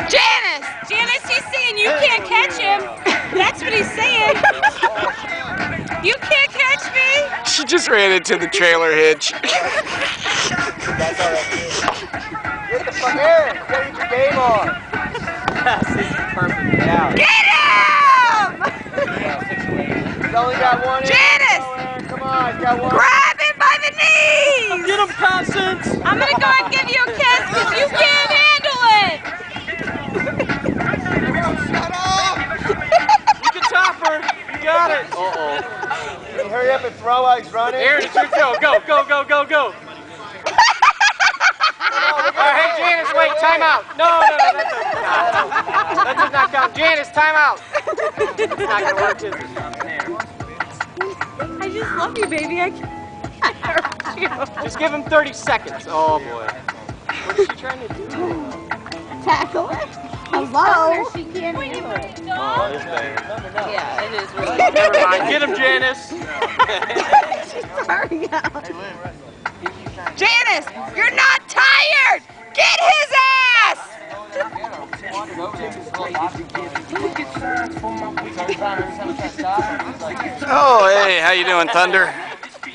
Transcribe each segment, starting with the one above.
Janice! Janice, he's saying you can't catch him. That's what he's saying. You can't catch me. She just ran into the trailer hitch. Get the fuck in! You gotta get your game on! Yes, this is perfect. Yeah. Get him! He's only got one in. Janice! Come on, he's got one. Grab him by the knees! Get him, Constance! I'm gonna go and give you a kiss because you can't handle it! You can top her. You got it. Can you hurry up and throw while he's running? Aaron, it's your go. Go, go, go, go, go. Hey, Janice, wait, time out. No, that does not count. Janice, time out. It's not going to work, is it? I just love you, baby. I can't hurt you. Just give him 30 seconds. Oh, boy. What is she trying to do? Tackle it. Hello? She can't handle it. Oh, this thing. Yeah, it is really. Never mind. Get him, Janice. She's sorry out. Janice, you're not tired! Get his ass! Oh, hey, how you doing, Thunder?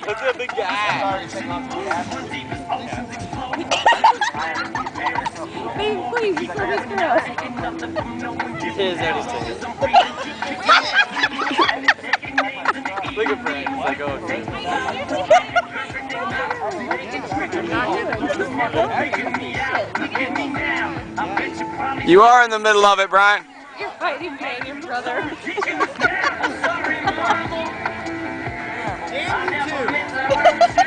Look at the big guy. Baby, please, you saw this girl. His and his ticket. Look at Fred. He's like, oh, okay. You are in the middle of it, Brian. You're fighting me and your brother. Damn you too!